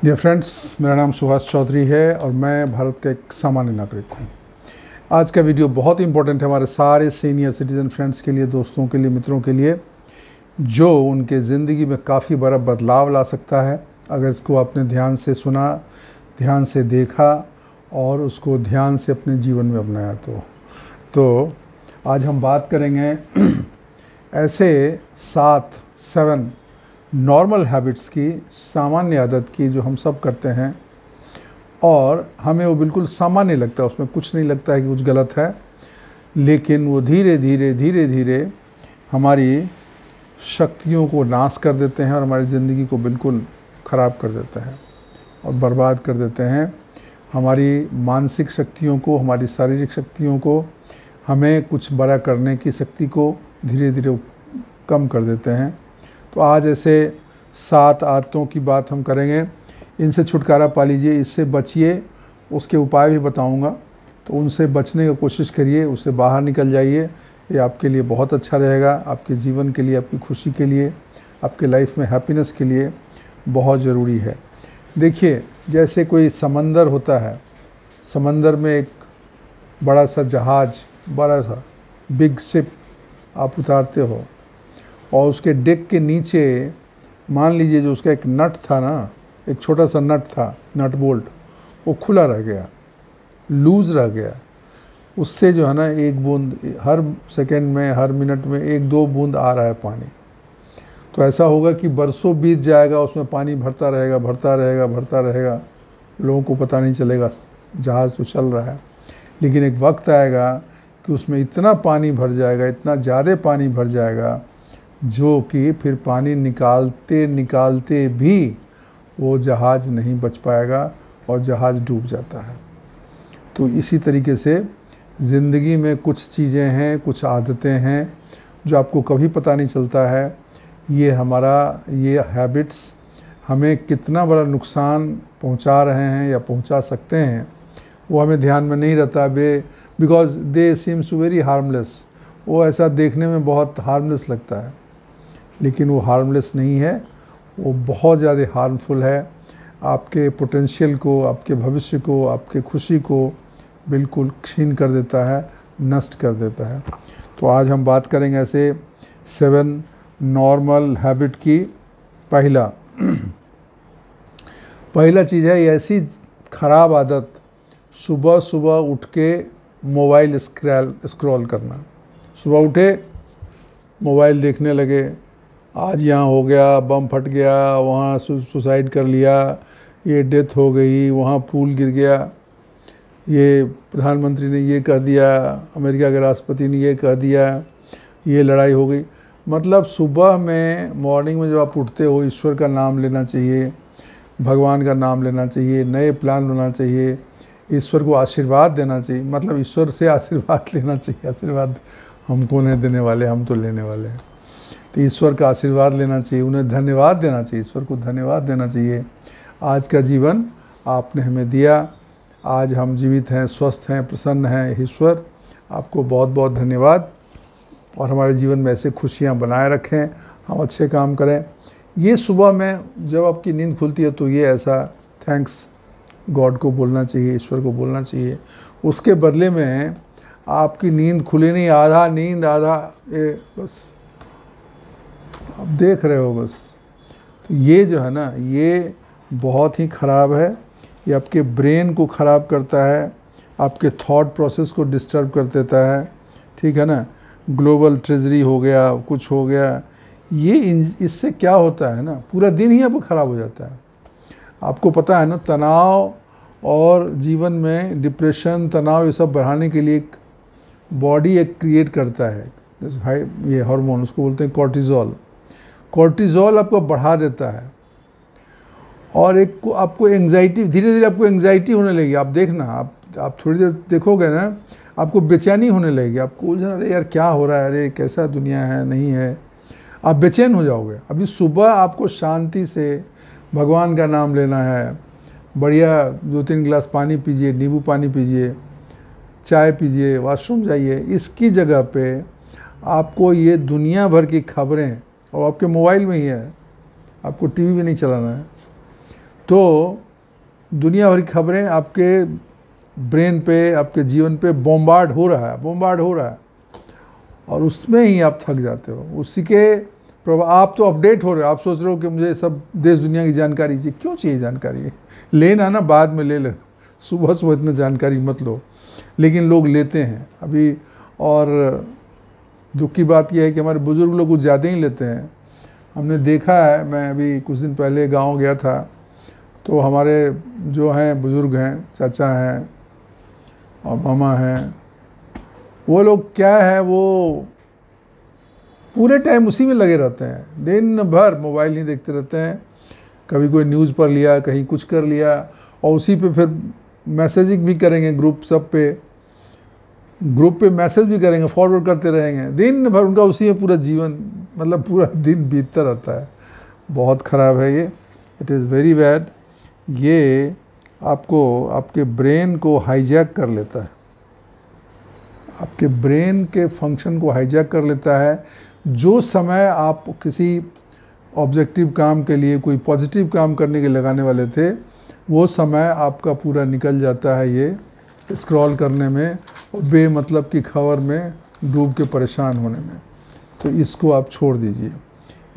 Dear friends, मेरा नाम सुभाष चौधरी है और मैं भारत का एक सामान्य नागरिक हूँ। आज का वीडियो बहुत ही इंपॉर्टेंट है हमारे सारे सीनियर सिटीज़न फ्रेंड्स के लिए, दोस्तों के लिए, मित्रों के लिए, जो उनके ज़िंदगी में काफ़ी बड़ा बदलाव ला सकता है अगर इसको आपने ध्यान से सुना, ध्यान से देखा और उसको ध्यान से अपने जीवन में अपनाया। तो आज हम बात करेंगे ऐसे 7 नॉर्मल हैबिट्स की, सामान्य आदत की, जो हम सब करते हैं और हमें वो बिल्कुल सामान्य लगता है, उसमें कुछ नहीं लगता है कि कुछ गलत है, लेकिन वो धीरे धीरे हमारी शक्तियों को नाश कर देते हैं और हमारी ज़िंदगी को बिल्कुल ख़राब कर देते हैं और बर्बाद कर देते हैं। हमारी मानसिक शक्तियों को, हमारी शारीरिक शक्तियों को, हमें कुछ बड़ा करने की शक्ति को धीरे धीरे कम कर देते हैं। तो आज ऐसे 7 आदतों की बात हम करेंगे। इनसे छुटकारा पा लीजिए, इससे बचिए, उसके उपाय भी बताऊंगा। तो उनसे बचने की कोशिश करिए, उससे बाहर निकल जाइए। ये आपके लिए बहुत अच्छा रहेगा, आपके जीवन के लिए, आपकी खुशी के लिए, आपके लाइफ में हैप्पीनेस के लिए बहुत ज़रूरी है। देखिए, जैसे कोई समंदर होता है, समंदर में एक बड़ा सा जहाज़, बड़ा सा बिग शिप आप उतारते हो और उसके डेक के नीचे मान लीजिए जो उसका एक नट था ना, एक छोटा सा नट था, नट बोल्ट, वो खुला रह गया, लूज़ रह गया। उससे जो है ना एक बूंद हर सेकंड में, हर मिनट में 1-2 बूंद आ रहा है पानी। तो ऐसा होगा कि बरसों बीत जाएगा, उसमें पानी भरता रहेगा, लोगों को पता नहीं चलेगा जहाज़ तो चल रहा है। लेकिन एक वक्त आएगा कि उसमें इतना पानी भर जाएगा, इतना ज़्यादा पानी भर जाएगा, जो कि फिर पानी निकालते भी वो जहाज़ नहीं बच पाएगा और जहाज़ डूब जाता है। तो इसी तरीके से ज़िंदगी में कुछ चीज़ें हैं, कुछ आदतें हैं जो आपको कभी पता नहीं चलता है ये हैबिट्स हमें कितना बड़ा नुकसान पहुंचा रहे हैं या पहुंचा सकते हैं, वो हमें ध्यान में नहीं रहता। Because they seems very harmless. वो ऐसा देखने में बहुत हार्मलेस लगता है, लेकिन वो हार्मलेस नहीं है, वो बहुत ज़्यादा हार्मफुल है। आपके पोटेंशियल को, आपके भविष्य को, आपके खुशी को बिल्कुल क्षीण कर देता है, नष्ट कर देता है। तो आज हम बात करेंगे ऐसे 7 नॉर्मल हैबिट की। पहला चीज़ है ऐसी ख़राब आदत, सुबह सुबह उठ के मोबाइल स्क्रॉल करना। सुबह उठे, मोबाइल देखने लगे, आज यहाँ हो गया, बम फट गया, वहाँ सुसाइड कर लिया, ये डेथ हो गई, वहाँ पुल गिर गया, ये प्रधानमंत्री ने ये कह दिया, अमेरिका के राष्ट्रपति ने ये कह दिया, ये लड़ाई हो गई। मतलब सुबह में, मॉर्निंग में जब आप उठते हो, ईश्वर का नाम लेना चाहिए, भगवान का नाम लेना चाहिए, नए प्लान होना चाहिए, ईश्वर को आशीर्वाद देना चाहिए। मतलब ईश्वर से आशीर्वाद लेना चाहिए। आशीर्वाद हमको नहीं देने वाले, हम तो लेने वाले हैं। तो ईश्वर का आशीर्वाद लेना चाहिए, उन्हें धन्यवाद देना चाहिए, ईश्वर को धन्यवाद देना चाहिए। आज का जीवन आपने हमें दिया, आज हम जीवित हैं, स्वस्थ हैं, प्रसन्न हैं। ईश्वर आपको बहुत बहुत धन्यवाद, और हमारे जीवन में ऐसे खुशियाँ बनाए रखें, हम अच्छे काम करें। ये सुबह में जब आपकी नींद खुलती है तो ये ऐसा थैंक्स गॉड को बोलना चाहिए, ईश्वर को बोलना चाहिए। उसके बदले में आपकी नींद खुली नहीं, आधा नींद, आधा ये बस आप देख रहे हो बस। तो ये जो है ना, ये बहुत ही ख़राब है। ये आपके ब्रेन को ख़राब करता है, आपके थॉट प्रोसेस को डिस्टर्ब कर देता है, ठीक है ना। ग्लोबल ट्रेजरी हो गया, कुछ हो गया, ये इससे क्या होता है ना, पूरा दिन ही आपको ख़राब हो जाता है। आपको पता है ना, तनाव और जीवन में डिप्रेशन, तनाव, ये सब बढ़ाने के लिए एक बॉडी एक क्रिएट करता है, ये हार्मोन, उसको बोलते हैं कॉर्टिज़ोल। कॉर्टिज़ोल आपको बढ़ा देता है और एक को आपको एंग्जाइटी, धीरे धीरे आपको एंग्जाइटी होने लगेगी। आप देखना, आप थोड़ी देर देखोगे ना, आपको बेचैनी होने लगेगी, आपको उलझन, अरे यार क्या हो रहा है, अरे कैसा दुनिया है, नहीं है, आप बेचैन हो जाओगे। अभी सुबह आपको शांति से भगवान का नाम लेना है, बढ़िया 2-3 गिलास पानी पीजिए, नींबू पानी पीजिए, चाय पीजिए, वॉशरूम जाइए। इसकी जगह पे आपको ये दुनिया भर की खबरें, और आपके मोबाइल में ही है, आपको टीवी भी नहीं चलाना है, तो दुनिया भर की खबरें आपके ब्रेन पे, आपके जीवन पे बॉम्बार्ड हो रहा है और उसमें ही आप थक जाते हो। उसी के प्रभाव, आप तो अपडेट हो रहे हो, आप सोच रहे हो कि मुझे सब देश दुनिया की जानकारी चाहिए। क्यों चाहिए जानकारी? लेना ना, बाद में ले लेना, सुबह सुबह इतना जानकारी मत लो। लेकिन लोग लेते हैं अभी, और दुख की बात यह है कि हमारे बुज़ुर्ग लोग कुछ ज़्यादा ही लेते हैं। हमने देखा है, मैं अभी कुछ दिन पहले गांव गया था, तो हमारे जो हैं बुज़ुर्ग हैं, चाचा हैं और मामा हैं, वो लोग क्या है, वो पूरे टाइम उसी में लगे रहते हैं, दिन भर मोबाइल नहीं देखते रहते हैं। कभी कोई न्यूज़ पढ़ लिया, कहीं कुछ कर लिया, और उसी पे फिर मैसेजिंग भी करेंगे, ग्रुप पे मैसेज भी करेंगे, फॉरवर्ड करते रहेंगे, दिन भर उनका उसी में पूरा जीवन, मतलब पूरा दिन बीतता रहता है। बहुत ख़राब है ये, इट इज़ वेरी बैड। ये आपको, आपके ब्रेन को हाईजैक कर लेता है, आपके ब्रेन के फंक्शन को हाईजैक कर लेता है। जो समय आप किसी ऑब्जेक्टिव काम के लिए, कोई पॉजिटिव काम करने के लगाने वाले थे, वो समय आपका पूरा निकल जाता है ये स्क्रॉल करने में और बेमतलब की खबर में डूब के परेशान होने में। तो इसको आप छोड़ दीजिए,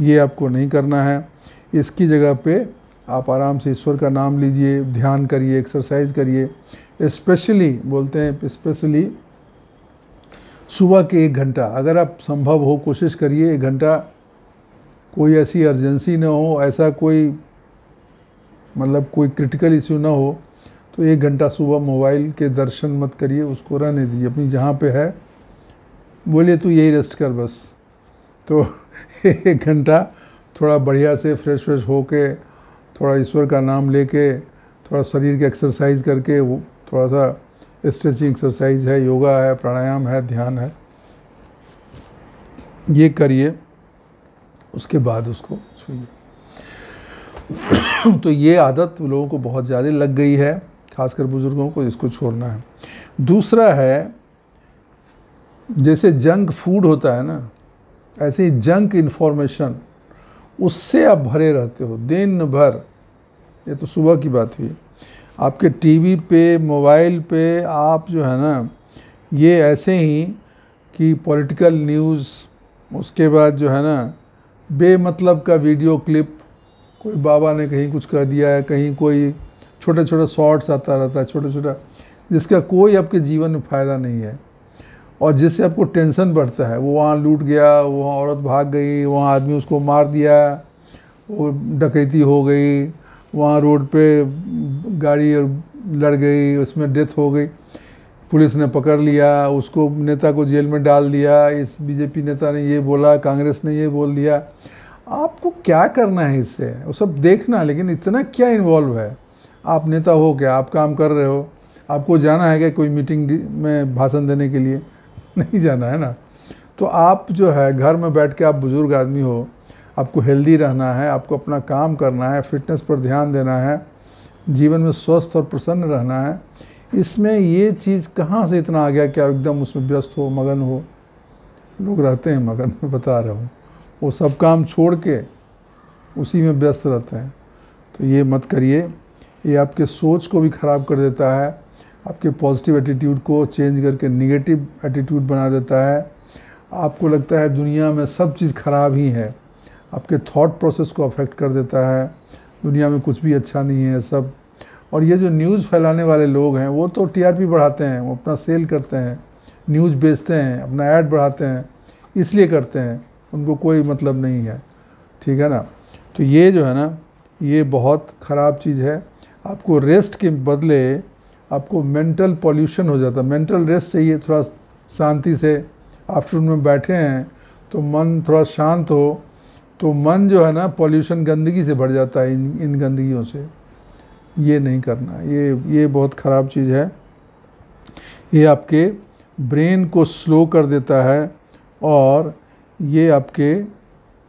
ये आपको नहीं करना है। इसकी जगह पे आप आराम से ईश्वर का नाम लीजिए, ध्यान करिए, एक्सरसाइज करिए। स्पेशली बोलते हैं, स्पेशली सुबह के 1 घंटा, अगर आप संभव हो कोशिश करिए 1 घंटा, कोई ऐसी अर्जेंसी ना हो, ऐसा कोई मतलब कोई क्रिटिकल इश्यू ना हो, तो 1 घंटा सुबह मोबाइल के दर्शन मत करिए, उसको रहने दीजिए। अपनी जहाँ पे है बोलिए तू यही रेस्ट कर बस। तो 1 घंटा थोड़ा बढ़िया से फ्रेश होके, थोड़ा ईश्वर का नाम लेके, थोड़ा शरीर की एक्सरसाइज करके, वो थोड़ा सा स्ट्रेचिंग एक्सरसाइज है, योगा है, प्राणायाम है, ध्यान है, ये करिए, उसके बाद उसको छूइए। तो ये आदत लोगों को बहुत ज़्यादा लग गई है, खासकर बुज़ुर्गों को, इसको छोड़ना है। दूसरा है, जैसे जंक फूड होता है ना, ऐसे ही जंक इन्फॉर्मेशन, उससे आप भरे रहते हो दिन भर। ये तो सुबह की बात हुई। आपके टीवी पे, मोबाइल पे आप जो है ना, ये ऐसे ही कि पॉलिटिकल न्यूज़, उसके बाद जो है ना बेमतलब का वीडियो क्लिप, कोई बाबा ने कहीं कुछ कह दिया है, कहीं कोई छोटा शॉर्ट्स आता रहता है, छोटा, जिसका कोई आपके जीवन में फ़ायदा नहीं है और जिससे आपको टेंशन बढ़ता है। वो वहाँ लूट गया, वहाँ औरत भाग गई, वहाँ आदमी उसको मार दिया, वो डकैती हो गई, वहाँ रोड पे गाड़ी लड़ गई, उसमें डेथ हो गई, पुलिस ने पकड़ लिया, उसको नेता को जेल में डाल दिया, इस बीजेपी नेता ने ये बोला, कांग्रेस ने ये बोल दिया। आपको क्या करना है इससे? वो सब देखना, लेकिन इतना क्या इन्वॉल्व है? आप नेता हो क्या? आप काम कर रहे हो, आपको जाना है क्या कोई मीटिंग में भाषण देने के लिए? नहीं जाना है ना। तो आप जो है घर में बैठ के, आप बुज़ुर्ग आदमी हो, आपको हेल्दी रहना है, आपको अपना काम करना है, फिटनेस पर ध्यान देना है, जीवन में स्वस्थ और प्रसन्न रहना है। इसमें ये चीज़ कहाँ से इतना आ गया कि आप एकदम उसमें व्यस्त हो, मगन हो? लोग रहते हैं मगन, मैं बता रहा हूँ, वो सब काम छोड़ के उसी में व्यस्त रहते हैं। तो ये मत करिए, ये आपके सोच को भी ख़राब कर देता है, आपके पॉजिटिव एटीट्यूड को चेंज करके निगेटिव एटीट्यूड बना देता है। आपको लगता है दुनिया में सब चीज़ ख़राब ही है, आपके थॉट प्रोसेस को अफेक्ट कर देता है, दुनिया में कुछ भी अच्छा नहीं है सब। और ये जो न्यूज़ फैलाने वाले लोग हैं, वो तो टीआरपी बढ़ाते हैं, वो अपना सेल करते हैं, न्यूज़ बेचते हैं, अपना ऐड बढ़ाते हैं, इसलिए करते हैं, उनको कोई मतलब नहीं है, ठीक है ना। तो ये जो है ना, ये बहुत ख़राब चीज़ है। आपको रेस्ट के बदले आपको मेंटल पॉल्यूशन हो जाता है। मेंटल रेस्ट चाहिए, थोड़ा शांति से आफ्टरनून में बैठे हैं तो मन थोड़ा शांत हो, तो मन जो है ना पॉल्यूशन, गंदगी से भर जाता है, इन गंदगियों से। ये नहीं करना, ये बहुत ख़राब चीज़ है। ये आपके ब्रेन को स्लो कर देता है और ये आपके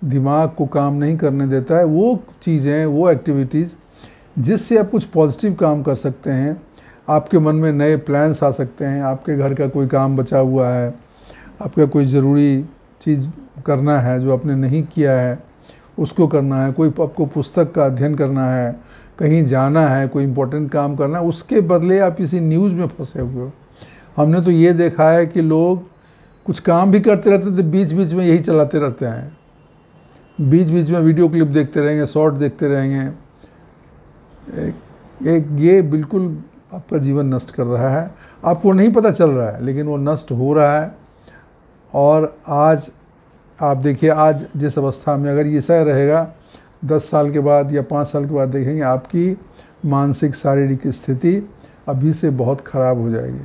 दिमाग को काम नहीं करने देता है। वो चीज़ें, वो एक्टिविटीज़ जिससे आप कुछ पॉजिटिव काम कर सकते हैं, आपके मन में नए प्लान्स आ सकते हैं, आपके घर का कोई काम बचा हुआ है, आपका कोई ज़रूरी चीज़ करना है जो आपने नहीं किया है, उसको करना है, कोई आपको पुस्तक का अध्ययन करना है, कहीं जाना है, कोई इम्पोर्टेंट काम करना है, उसके बदले आप इसी न्यूज़ में फंसे हुए हो। हमने तो ये देखा है कि लोग कुछ काम भी करते रहते थे, बीच बीच में यही चलाते रहते हैं, बीच बीच में वीडियो क्लिप देखते रहेंगे, शॉर्ट देखते रहेंगे। एक ये बिल्कुल आपका जीवन नष्ट कर रहा है, आपको नहीं पता चल रहा है लेकिन वो नष्ट हो रहा है। और आज आप देखिए, आज जिस अवस्था में अगर ये ऐसा रहेगा 10 साल के बाद या 5 साल के बाद देखेंगे आपकी मानसिक शारीरिक स्थिति अभी से बहुत ख़राब हो जाएगी,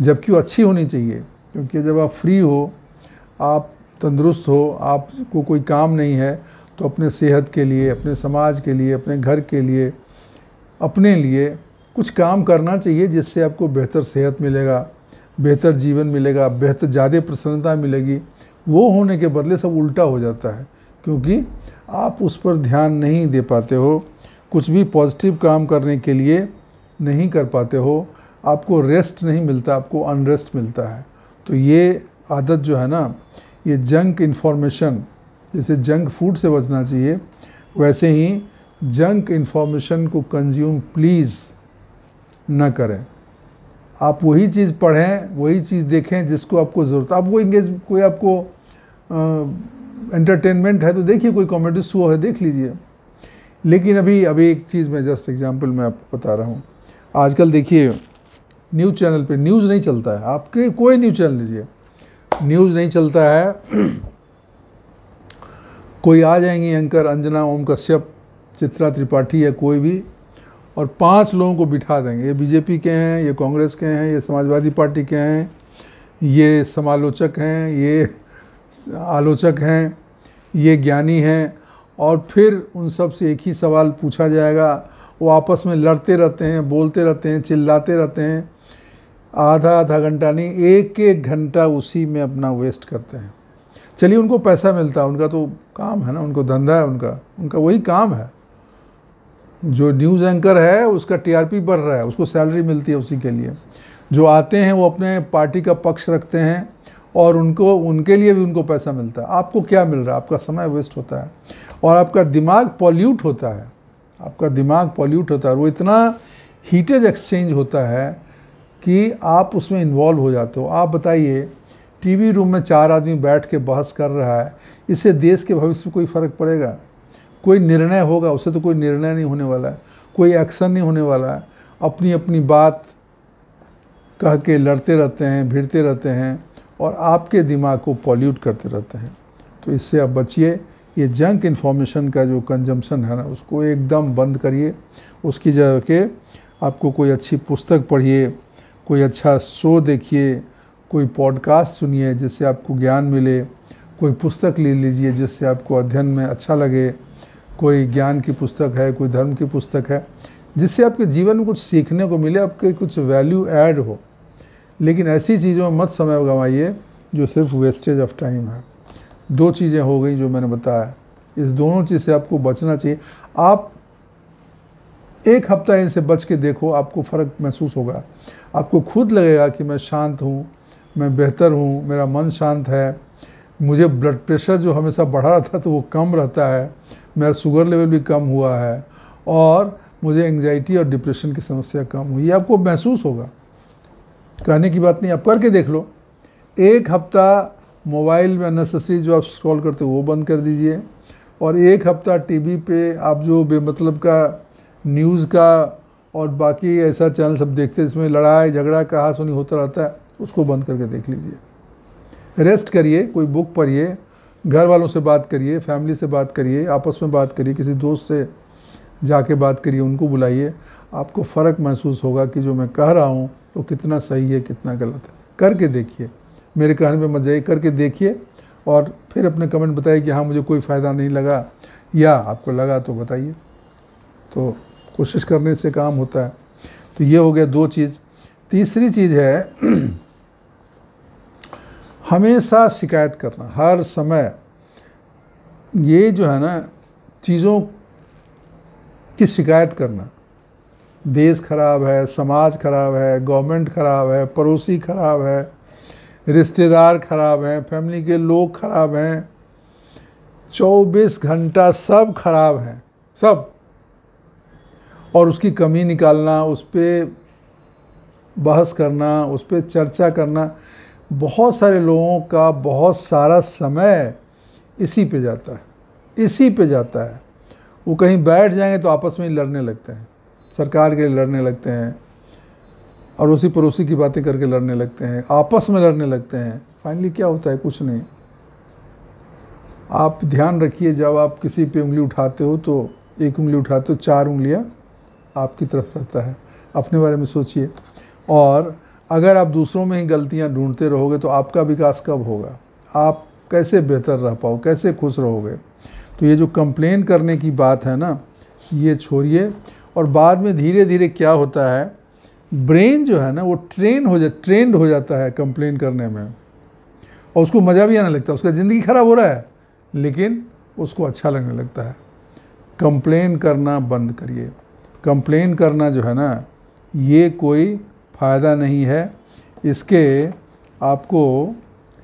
जबकि वो अच्छी होनी चाहिए। क्योंकि जब आप फ्री हो, आप तंदुरुस्त हो, आपको कोई काम नहीं है, तो अपने सेहत के लिए, अपने समाज के लिए, अपने घर के लिए, अपने लिए कुछ काम करना चाहिए, जिससे आपको बेहतर सेहत मिलेगा, बेहतर जीवन मिलेगा, बेहतर ज़्यादा प्रसन्नता मिलेगी। वो होने के बदले सब उल्टा हो जाता है, क्योंकि आप उस पर ध्यान नहीं दे पाते हो, कुछ भी पॉजिटिव काम करने के लिए नहीं कर पाते हो, आपको रेस्ट नहीं मिलता, आपको अनरेस्ट मिलता है। तो ये आदत जो है ना, ये जंक इन्फॉर्मेशन, जैसे जंक फूड से बचना चाहिए, वैसे ही जंक इन्फॉर्मेशन को कंज्यूम प्लीज़ न करें। आप वही चीज़ पढ़ें, वही चीज़ देखें जिसको आपको ज़रूरत है। आपको कोई आपको एंटरटेनमेंट है तो देखिए, कोई कॉमेडी शो है देख लीजिए। लेकिन अभी एक चीज़ मैं जस्ट एग्जांपल मैं आपको बता रहा हूँ। आजकल देखिए न्यूज़ चैनल पे न्यूज़ नहीं चलता है, आपके कोई न्यूज़ चैनल लीजिए, न्यूज़ नहीं चलता है। कोई आ जाएंगी एंकर अंजना ओम कश्यप, चित्रा त्रिपाठी या कोई भी, और 5 लोगों को बिठा देंगे, ये बीजेपी के हैं, ये कांग्रेस के हैं, ये समाजवादी पार्टी के हैं, ये समालोचक हैं, ये आलोचक हैं, ये ज्ञानी हैं, और फिर उन सब से एक ही सवाल पूछा जाएगा। वो आपस में लड़ते रहते हैं, बोलते रहते हैं, चिल्लाते रहते हैं, आधा घंटा नहीं, एक घंटा उसी में अपना वेस्ट करते हैं। चलिए, उनको पैसा मिलता है, उनका तो काम है ना, उनको धंधा है, उनका वही काम है। जो न्यूज़ एंकर है उसका टीआरपी बढ़ रहा है, उसको सैलरी मिलती है उसी के लिए। जो आते हैं वो अपने पार्टी का पक्ष रखते हैं और उनके लिए भी उनको पैसा मिलता है। आपको क्या मिल रहा है? आपका समय वेस्ट होता है और आपका दिमाग पॉल्यूट होता है, आपका दिमाग पॉल्यूट होता है। और वो इतना हीटेड एक्सचेंज होता है कि आप उसमें इन्वॉल्व हो जाते हो। आप बताइए, टीवी रूम में 4 आदमी बैठ के बहस कर रहा है, इससे देश के भविष्य में कोई फ़र्क पड़ेगा? कोई निर्णय होगा? उससे तो कोई निर्णय नहीं होने वाला है, कोई एक्शन नहीं होने वाला है। अपनी अपनी बात कह के लड़ते रहते हैं, भिड़ते रहते हैं और आपके दिमाग को पॉल्यूट करते रहते हैं। तो इससे आप बचिए। ये जंक इन्फॉर्मेशन का जो कंजम्पशन है ना, उसको एकदम बंद करिए। उसकी जगह के आपको कोई अच्छी पुस्तक पढ़िए, कोई अच्छा शो देखिए, कोई पॉडकास्ट सुनिए जिससे आपको ज्ञान मिले, कोई पुस्तक ले लीजिए जिससे आपको अध्ययन में अच्छा लगे, कोई ज्ञान की पुस्तक है, कोई धर्म की पुस्तक है, जिससे आपके जीवन में कुछ सीखने को मिले, आपके कुछ वैल्यू ऐड हो। लेकिन ऐसी चीज़ों में मत समय गंवाइए जो सिर्फ वेस्टेज ऑफ टाइम है। 2 चीज़ें हो गई जो मैंने बताया, इस दोनों चीज़ से आपको बचना चाहिए। आप 1 हफ्ता इनसे बच के देखो, आपको फ़र्क महसूस होगा। आपको खुद लगेगा कि मैं शांत हूँ, मैं बेहतर हूँ, मेरा मन शांत है, मुझे ब्लड प्रेशर जो हमेशा बढ़ा रहा था तो वो कम रहता है, मेरा शुगर लेवल भी कम हुआ है और मुझे एंग्जाइटी और डिप्रेशन की समस्या कम हुई। ये आपको महसूस होगा, कहने की बात नहीं, आप करके देख लो। 1 हफ्ता मोबाइल में अननेसेसरी जो आप स्क्रॉल करते हो वो बंद कर दीजिए, और 1 हफ्ता टीवी पे आप जो बेमतलब का न्यूज़ का और बाकी ऐसा चैनल सब देखते हैं जिसमें लड़ाई झगड़ा कहा सुनी होता रहता है, उसको बंद करके देख लीजिए। रेस्ट करिए, कोई बुक पढ़िए, घर वालों से बात करिए, फैमिली से बात करिए, आपस में बात करिए, किसी दोस्त से जाके बात करिए, उनको बुलाइए। आपको फ़र्क महसूस होगा कि जो मैं कह रहा हूँ वो कितना सही है, कितना गलत है। करके देखिए, मेरे कहने पे मत जाइए, करके देखिए और फिर अपने कमेंट बताइए कि हाँ मुझे कोई फ़ायदा नहीं लगा, या आपको लगा तो बताइए। तो कोशिश करने से काम होता है। तो ये हो गया 2 चीज़। तीसरी चीज़ है हमेशा शिकायत करना, हर समय। ये जो है ना, चीज़ों की शिकायत करना, देश खराब है, समाज खराब है, गवर्नमेंट खराब है, पड़ोसी खराब है, रिश्तेदार खराब हैं, फैमिली के लोग खराब हैं, 24 घंटा सब खराब है, सब। और उसकी कमी निकालना, उस पर बहस करना, उस पर चर्चा करना, बहुत सारे लोगों का बहुत सारा समय इसी पे जाता है, इसी पे जाता है। वो कहीं बैठ जाएंगे तो आपस में ही लड़ने लगते हैं, सरकार के लिए लड़ने लगते हैं, अड़ोसी पड़ोसी की बातें करके लड़ने लगते हैं, आपस में लड़ने लगते हैं। फाइनली क्या होता है? कुछ नहीं। आप ध्यान रखिए, जब आप किसी पे उंगली उठाते हो तो एक उंगली उठाते हो, 4 उंगलियां आपकी तरफ रहता है। अपने बारे में सोचिए। और अगर आप दूसरों में ही गलतियां ढूंढते रहोगे तो आपका विकास कब होगा? आप कैसे बेहतर रह पाओ, कैसे खुश रहोगे? तो ये जो कंप्लेन करने की बात है ना, ये छोड़िए। और बाद में धीरे धीरे क्या होता है, ब्रेन जो है ना वो ट्रेंड हो जाता है कंप्लेन करने में, और उसको मज़ा भी आने लगता है। उसका ज़िंदगी ख़राब हो रहा है लेकिन उसको अच्छा लगने लगता है। कंप्लेन करना बंद करिए। कंप्लेन करना जो है ना, ये कोई फ़ायदा नहीं है। इसके आपको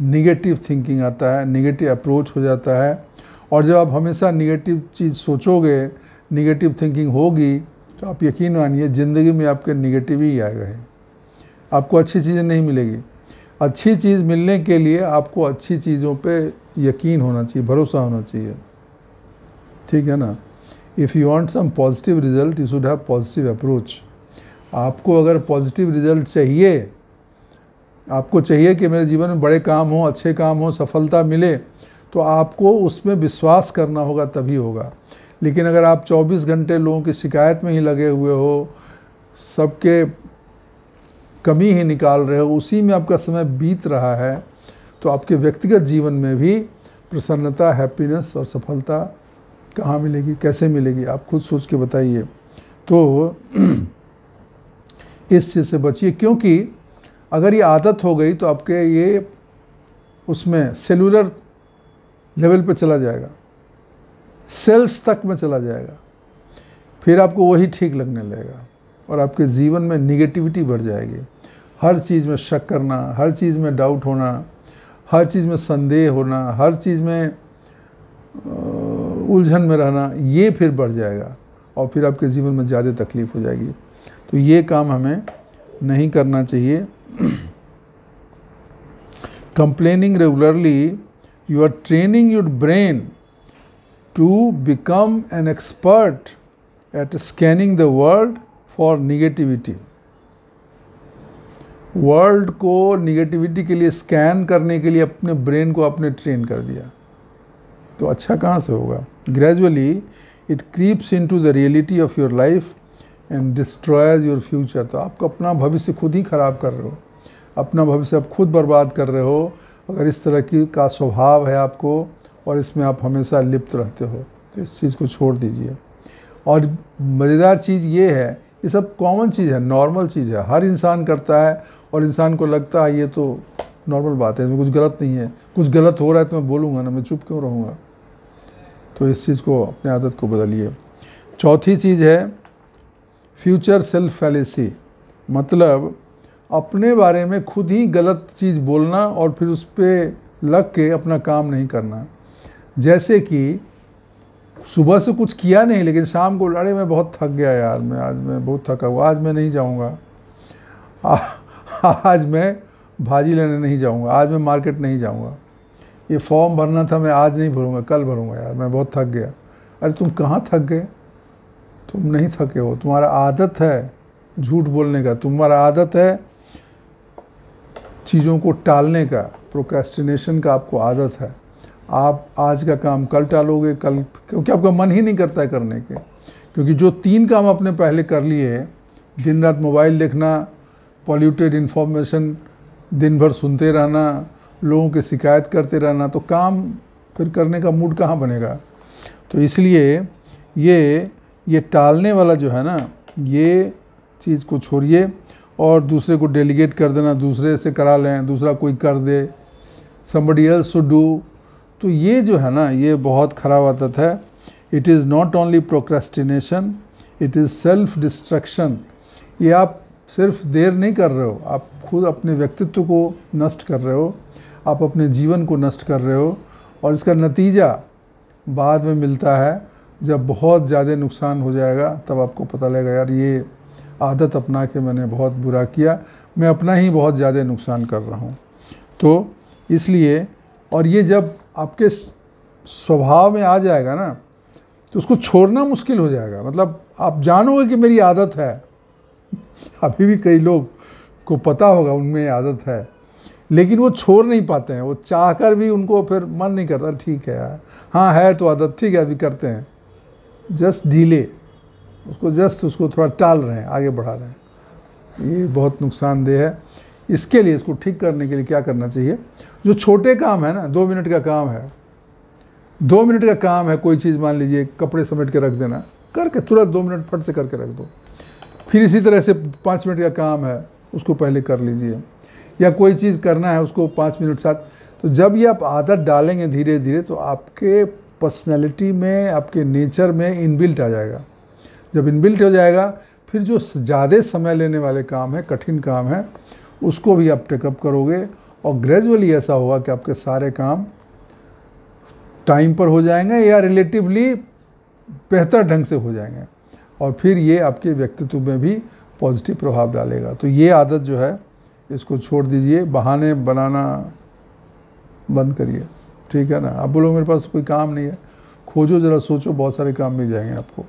निगेटिव थिंकिंग आता है, निगेटिव अप्रोच हो जाता है। और जब आप हमेशा निगेटिव चीज़ सोचोगे, निगेटिव थिंकिंग होगी, तो आप यकीन मानिए ज़िंदगी में आपके निगेटिव ही आएगा। आपको अच्छी चीज़ें नहीं मिलेगी। अच्छी चीज़ मिलने के लिए आपको अच्छी चीज़ों पे यकीन होना चाहिए, भरोसा होना चाहिए, ठीक है ना। If you want some positive result you should have positive approach. आपको अगर पॉजिटिव रिजल्ट चाहिए, आपको चाहिए कि मेरे जीवन में बड़े काम हो, अच्छे काम हो, सफलता मिले, तो आपको उसमें विश्वास करना होगा, तभी होगा। लेकिन अगर आप 24 घंटे लोगों की शिकायत में ही लगे हुए हो, सबके कमी ही निकाल रहे हो, उसी में आपका समय बीत रहा है, तो आपके व्यक्तिगत जीवन में भी प्रसन्नता, हैप्पीनेस और सफलता कहाँ मिलेगी, कैसे मिलेगी? आप खुद सोच के बताइए। तो इस चीज़ से बचिए, क्योंकि अगर ये आदत हो गई तो आपके ये उसमें सेलुलर लेवल पे चला जाएगा, सेल्स तक में चला जाएगा। फिर आपको वही ठीक लगने लगेगा और आपके जीवन में निगेटिविटी बढ़ जाएगी। हर चीज़ में शक करना, हर चीज़ में डाउट होना, हर चीज़ में संदेह होना, हर चीज़ में उलझन में रहना, ये फिर बढ़ जाएगा और फिर आपके जीवन में ज़्यादा तकलीफ हो जाएगी। तो ये काम हमें नहीं करना चाहिए। Complaining regularly, you are training your brain to become an expert at scanning the world for negativity। World को निगेटिविटी के लिए स्कैन करने के लिए अपने ब्रेन को आपने ट्रेन कर दिया, तो अच्छा कहाँ से होगा? Gradually it creeps into the reality of your life and destroys your future. तो आप अपना भविष्य खुद ही खराब कर रहे हो, अपना भविष्य आप खुद बर्बाद कर रहे हो अगर इस तरह की का स्वभाव है आपको और इसमें आप हमेशा लिप्त रहते हो। तो इस चीज़ को छोड़ दीजिए। और मज़ेदार चीज़ ये है, ये सब कॉमन चीज़ है, नॉर्मल चीज़ है, हर इंसान करता है और इंसान को लगता है ये तो नॉर्मल बात है, इसमें कुछ गलत नहीं है। कुछ गलत हो रहा है तो मैं बोलूँगा ना, मैं चुप क्यों रहूँगा? तो इस चीज़ को, अपनी आदत को बदलिए। चौथी चीज़ है फ्यूचर सेल्फ फैलेसी, मतलब अपने बारे में खुद ही गलत चीज़ बोलना और फिर उस पर लग के अपना काम नहीं करना। जैसे कि सुबह से कुछ किया नहीं लेकिन शाम को अरे मैं बहुत थक गया यार, मैं बहुत थका हुआ, आज मैं नहीं जाऊंगा, आज मैं भाजी लेने नहीं जाऊंगा, आज मैं मार्केट नहीं जाऊंगा, ये फॉर्म भरना था मैं आज नहीं भरूंगा, कल भरूंगा यार, मैं बहुत थक गया। अरे तुम कहाँ थक गए? तुम नहीं थके हो, तुम्हारा आदत है झूठ बोलने का, तुम्हारा आदत है चीज़ों को टालने का, प्रोक्रेस्टिनेशन का आपको आदत है। आप आज का काम कल टालोगे, कल, क्योंकि आपका मन ही नहीं करता है करने के। क्योंकि जो 3 काम आपने पहले कर लिए, दिन रात मोबाइल देखना, पॉल्यूटेड इन्फॉर्मेशन दिन भर सुनते रहना, लोगों की शिकायत करते रहना, तो काम फिर करने का मूड कहाँ बनेगा? तो इसलिए ये टालने वाला जो है ना, ये चीज़ को छोड़िए और दूसरे को डेलीगेट कर देना, दूसरे से करा लें, दूसरा कोई कर दे, somebody else should do। तो ये जो है ना, ये बहुत ख़राब आदत है। It is not only procrastination, it is self destruction. ये आप सिर्फ देर नहीं कर रहे हो, आप खुद अपने व्यक्तित्व को नष्ट कर रहे हो, आप अपने जीवन को नष्ट कर रहे हो और इसका नतीजा बाद में मिलता है, जब बहुत ज़्यादा नुकसान हो जाएगा तब आपको पता लगेगा यार ये आदत अपना के मैंने बहुत बुरा किया, मैं अपना ही बहुत ज़्यादा नुकसान कर रहा हूँ। तो इसलिए, और ये जब आपके स्वभाव में आ जाएगा ना तो उसको छोड़ना मुश्किल हो जाएगा। मतलब आप जानोगे कि मेरी आदत है। अभी भी कई लोग को पता होगा उनमें ये आदत है, लेकिन वो छोड़ नहीं पाते हैं। वो चाहकर भी उनको फिर मन नहीं करता, ठीक है यार, हाँ है तो आदत, ठीक है अभी करते हैं, जस्ट डिले, उसको थोड़ा टाल रहे हैं, आगे बढ़ा रहे हैं। ये बहुत नुकसानदेह है। इसके लिए, इसको ठीक करने के लिए क्या करना चाहिए? जो छोटे काम है ना, 2 मिनट का काम है, 2 मिनट का काम है, कोई चीज़ मान लीजिए कपड़े समेट के रख देना, करके तुरंत 2 मिनट फट से करके रख दो। फिर इसी तरह से 5 मिनट का काम है, उसको पहले कर लीजिए, या कोई चीज़ करना है उसको 5 मिनट साथ। तो जब ये आप आदत डालेंगे धीरे धीरे तो आपके पर्सनैलिटी में, आपके नेचर में इनबिल्ट आ जाएगा। जब इनबिल्ट हो जाएगा, फिर जो ज़्यादा समय लेने वाले काम है, कठिन काम है, उसको भी आप टेकअप करोगे, और ग्रेजुअली ऐसा होगा कि आपके सारे काम टाइम पर हो जाएंगे या रिलेटिवली बेहतर ढंग से हो जाएंगे, और फिर ये आपके व्यक्तित्व में भी पॉजिटिव प्रभाव डालेगा। तो ये आदत जो है इसको छोड़ दीजिए, बहाने बनाना बंद करिए, ठीक है ना। आप बोलोगे मेरे पास कोई काम नहीं है, खोजो ज़रा, सोचो, बहुत सारे काम मिल जाएंगे आपको,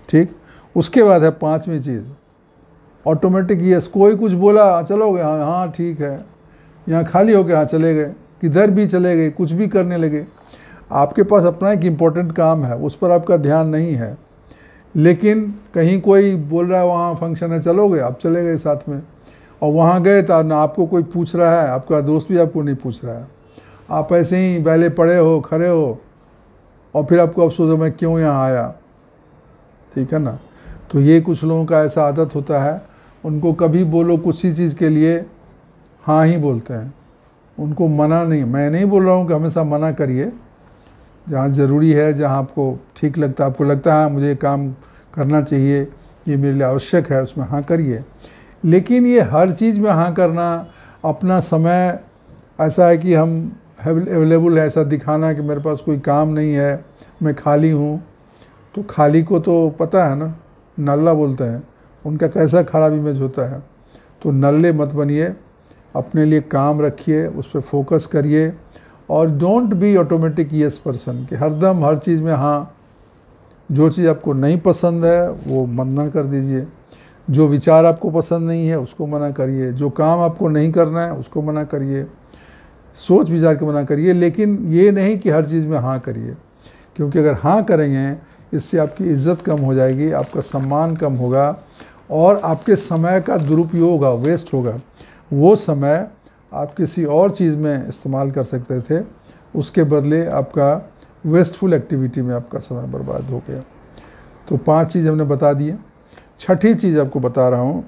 ठीक। उसके बाद है 5वीं चीज़, ऑटोमेटिक यस। कोई कुछ बोला, चलोगे, हाँ हाँ ठीक है, यहाँ खाली हो गया, हाँ चले गए, किधर भी चले गए, कुछ भी करने लगे। आपके पास अपना एक इम्पोर्टेंट काम है, उस पर आपका ध्यान नहीं है, लेकिन कहीं कोई बोल रहा है वहाँ फंक्शन है, चलोगे, आप चले गए साथ में, और वहाँ गए तो ना आपको कोई पूछ रहा है, आपका दोस्त भी आपको नहीं पूछ रहा है, आप ऐसे ही पहले पड़े हो, खड़े हो, और फिर आपको अफसोस हो मैं क्यों यहाँ आया, ठीक है ना। तो ये कुछ लोगों का ऐसा आदत होता है, उनको कभी बोलो किसी चीज़ के लिए हाँ ही बोलते हैं, उनको मना नहीं। मैं नहीं बोल रहा हूँ कि हमेशा मना करिए, जहाँ ज़रूरी है, जहाँ आपको ठीक लगता है, आपको लगता है हाँ मुझे काम करना चाहिए, ये मेरे लिए आवश्यक है, उसमें हाँ करिए। लेकिन ये हर चीज़ में हाँ करना, अपना समय ऐसा है कि हम अवेलेबल है ऐसा दिखाना कि मेरे पास कोई काम नहीं है, मैं खाली हूँ, तो खाली को तो पता है ना, नल्ला बोलते हैं, उनका कैसा खराब इमेज होता है। तो नल्ले मत बनिए, अपने लिए काम रखिए, उस पर फोकस करिए, और don't be automatic yes person कि हरदम हर चीज़ में हाँ। जो चीज़ आपको नहीं पसंद है वो मना कर दीजिए, जो विचार आपको पसंद नहीं है उसको मना करिए, जो काम आपको नहीं करना है उसको मना करिए, सोच विचार के मना करिए। लेकिन ये नहीं कि हर चीज़ में हाँ करिए, क्योंकि अगर हाँ करेंगे इससे आपकी इज़्ज़त कम हो जाएगी, आपका सम्मान कम होगा, और आपके समय का दुरुपयोग होगा, वेस्ट होगा। वो समय आप किसी और चीज़ में इस्तेमाल कर सकते थे, उसके बदले आपका वेस्टफुल एक्टिविटी में आपका समय बर्बाद हो गया। तो 5 चीज़ हमने बता दिए। 6ठी चीज़ आपको बता रहा हूँ,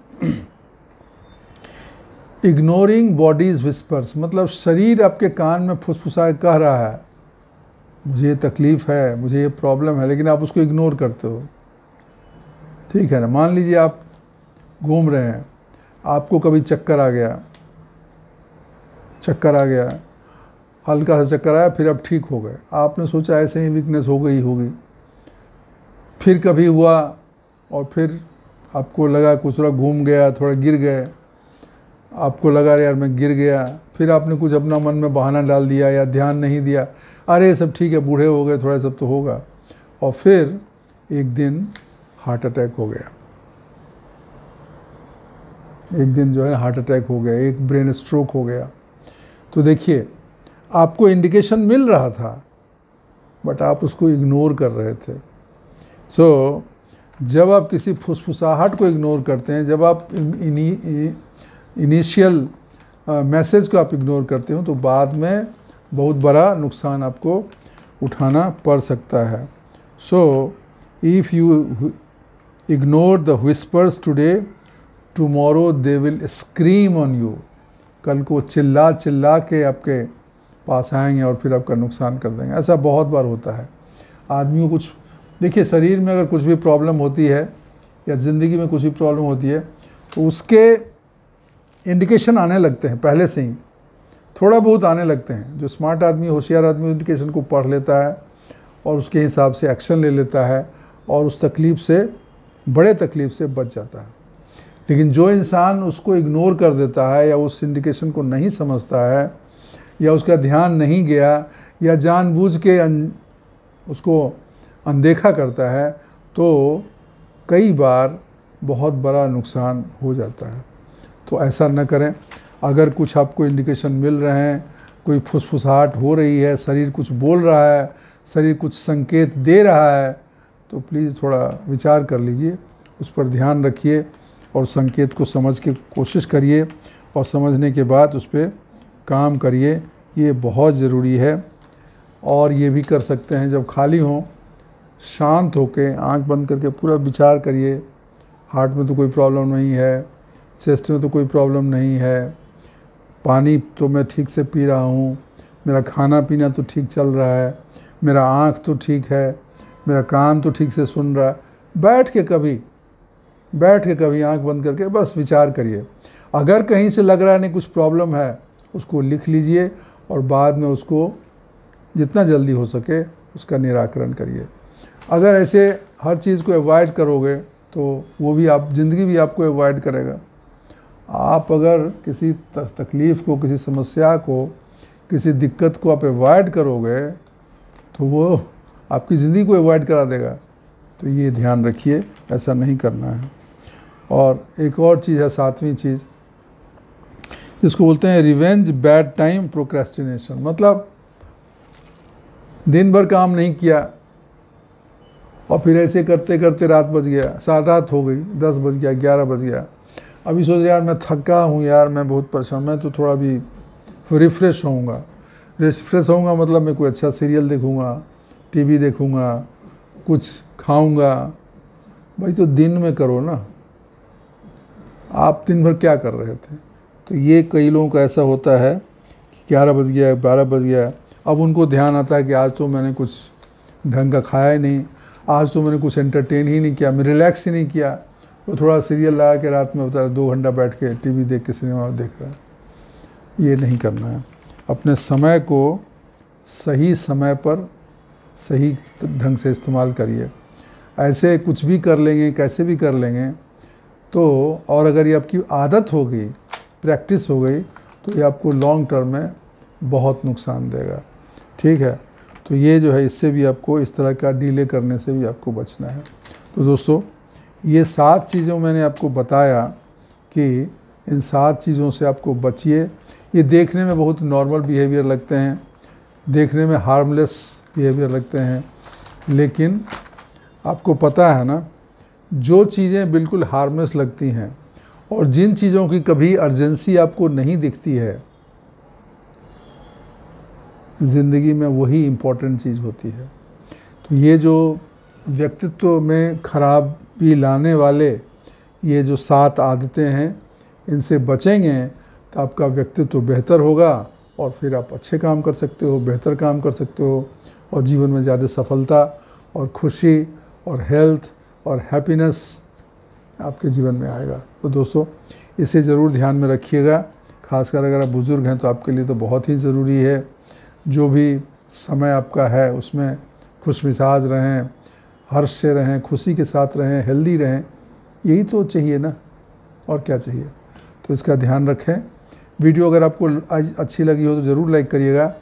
इग्नोरिंग बॉडीज विस्पर्स, मतलब शरीर आपके कान में फुसफुसा कह रहा है मुझे ये तकलीफ़ है, मुझे ये प्रॉब्लम है, लेकिन आप उसको इग्नोर करते हो, ठीक है ना। मान लीजिए आप घूम रहे हैं, आपको कभी चक्कर आ गया, हल्का सा चक्कर आया, फिर आप ठीक हो गए, आपने सोचा ऐसे ही वीकनेस हो गई होगी। फिर कभी हुआ और फिर आपको लगा कुछ थोड़ा घूम गया, थोड़ा गिर गए, आपको लगा यार मैं गिर गया, फिर आपने कुछ अपना मन में बहाना डाल दिया या ध्यान नहीं दिया, अरे सब ठीक है, बूढ़े हो गए, थोड़ा सब तो होगा, और फिर एक दिन हार्ट अटैक हो गया, एक दिन जो है हार्ट अटैक हो गया, एक ब्रेन स्ट्रोक हो गया। तो देखिए आपको इंडिकेशन मिल रहा था, बट आप उसको इग्नोर कर रहे थे। सो जब आप किसी फुसफुसाहट को इग्नोर करते हैं, जब आप इनिशियल मैसेज को आप इग्नोर करते हो, तो बाद में बहुत बड़ा नुकसान आपको उठाना पड़ सकता है। So if you ignore the whispers today, tomorrow they will scream on you. कल को चिल्ला चिल्ला के आपके पास आएंगे और फिर आपका नुकसान कर देंगे। ऐसा बहुत बार होता है। आदमी को कुछ, देखिए शरीर में अगर कुछ भी प्रॉब्लम होती है या ज़िंदगी में कुछ भी प्रॉब्लम होती है, तो उसके इंडिकेशन आने लगते हैं, पहले से ही थोड़ा बहुत आने लगते हैं। जो स्मार्ट आदमी, होशियार आदमी इंडिकेशन को पढ़ लेता है और उसके हिसाब से एक्शन ले लेता है और उस तकलीफ़ से, बड़े तकलीफ़ से बच जाता है। लेकिन जो इंसान उसको इग्नोर कर देता है या उस इंडिकेशन को नहीं समझता है या उसका ध्यान नहीं गया या जानबूझ के उसको अनदेखा करता है तो कई बार बहुत बड़ा नुकसान हो जाता है। तो ऐसा न करें। अगर कुछ आपको इंडिकेशन मिल रहे हैं, कोई फुसफुसाहट हो रही है, शरीर कुछ बोल रहा है, शरीर कुछ संकेत दे रहा है, तो प्लीज़ थोड़ा विचार कर लीजिए, उस पर ध्यान रखिए और संकेत को समझ के कोशिश करिए और समझने के बाद उस पर काम करिए। ये बहुत ज़रूरी है। और ये भी कर सकते हैं, जब खाली हों शांत होकर आंख बंद करके पूरा विचार करिए, हार्ट में तो कोई प्रॉब्लम नहीं है, चेस्ट में तो कोई प्रॉब्लम नहीं है, पानी तो मैं ठीक से पी रहा हूँ, मेरा खाना पीना तो ठीक चल रहा है, मेरा आँख तो ठीक है, मेरा कान तो ठीक से सुन रहा है। बैठ के कभी आंख बंद करके बस विचार करिए। अगर कहीं से लग रहा है नहीं कुछ प्रॉब्लम है, उसको लिख लीजिए और बाद में उसको जितना जल्दी हो सके उसका निराकरण करिए। अगर ऐसे हर चीज़ को अवॉइड करोगे तो वो भी ज़िंदगी भी आपको अवॉइड करेगा। आप अगर किसी तकलीफ़ को, किसी समस्या को, किसी दिक्कत को आप अवॉइड करोगे तो वो आपकी ज़िंदगी को अवॉइड करा देगा। तो ये ध्यान रखिए, ऐसा नहीं करना है। और एक और चीज़ है, 7वीं चीज़, जिसको बोलते हैं रिवेंज बैड टाइम प्रोक्रेस्टिनेशन। मतलब दिन भर काम नहीं किया और फिर ऐसे करते करते रात बज गया, सारी रात हो गई, 10 बज गया, 11 बज गया। अभी सोच यार मैं थका हूँ यार, मैं बहुत परेशान, मैं तो थोड़ा भी रिफ़्रेश होऊंगा मतलब मैं कोई अच्छा सीरियल देखूँगा, टीवी देखूँगा, कुछ खाऊँगा। भाई तो दिन में करो ना, आप दिन भर क्या कर रहे थे? तो ये कई लोगों का ऐसा होता है कि 11 बज गया, 12 बज गया, अब उनको ध्यान आता है कि आज तो मैंने कुछ ढंग का खाया ही नहीं, आज तो मैंने कुछ एंटरटेन ही नहीं किया, मैं रिलैक्स ही नहीं किया। तो थोड़ा सीरियल लगा के रात में बता 2 घंटा बैठ के टीवी देख के सिनेमा देख रहा है। ये नहीं करना है। अपने समय को सही समय पर सही ढंग से इस्तेमाल करिए। ऐसे कुछ भी कर लेंगे, कैसे भी कर लेंगे तो, और अगर ये आपकी आदत हो गई, प्रैक्टिस हो गई, तो ये आपको लॉन्ग टर्म में बहुत नुकसान देगा। ठीक है, तो ये जो है, इससे भी आपको, इस तरह का डिले करने से भी आपको बचना है। तो दोस्तों, ये 7 चीज़ों मैंने आपको बताया कि इन 7 चीज़ों से आपको बचिए। ये देखने में बहुत नॉर्मल बिहेवियर लगते हैं, देखने में हार्मलेस बिहेवियर लगते हैं, लेकिन आपको पता है ना, जो चीज़ें बिल्कुल हार्मलेस लगती हैं और जिन चीज़ों की कभी अर्जेंसी आपको नहीं दिखती है, ज़िंदगी में वही इम्पोर्टेंट चीज़ होती है। तो ये जो व्यक्तित्व में खराबी लाने वाले ये जो 7 आदतें हैं, इनसे बचेंगे तो आपका व्यक्तित्व बेहतर होगा और फिर आप अच्छे काम कर सकते हो, बेहतर काम कर सकते हो और जीवन में ज़्यादा सफलता और खुशी और हेल्थ और हैप्पीनेस आपके जीवन में आएगा। तो दोस्तों, इसे ज़रूर ध्यान में रखिएगा। खासकर अगर आप बुज़ुर्ग हैं तो आपके लिए तो बहुत ही ज़रूरी है। जो भी समय आपका है उसमें खुश मिजाज रहें, हर्ष से रहें, खुशी के साथ रहें, हेल्दी रहें, यही तो चाहिए ना, और क्या चाहिए। तो इसका ध्यान रखें। वीडियो अगर आपको आज अच्छी लगी हो तो ज़रूर लाइक करिएगा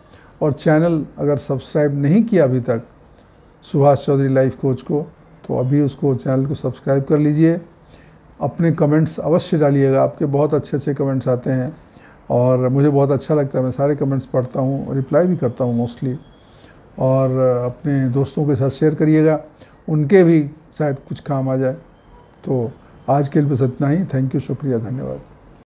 और चैनल अगर सब्सक्राइब नहीं किया अभी तक सुभाष चौधरी लाइफ कोच को, तो अभी उसको, चैनल को सब्सक्राइब कर लीजिए। अपने कमेंट्स अवश्य डालिएगा, आपके बहुत अच्छे अच्छे कमेंट्स आते हैं और मुझे बहुत अच्छा लगता है। मैं सारे कमेंट्स पढ़ता हूँ, रिप्लाई भी करता हूँ मोस्टली। और अपने दोस्तों के साथ शेयर करिएगा, उनके भी शायद कुछ काम आ जाए। तो आज के लिए बस इतना ही। थैंक यू, शुक्रिया, धन्यवाद।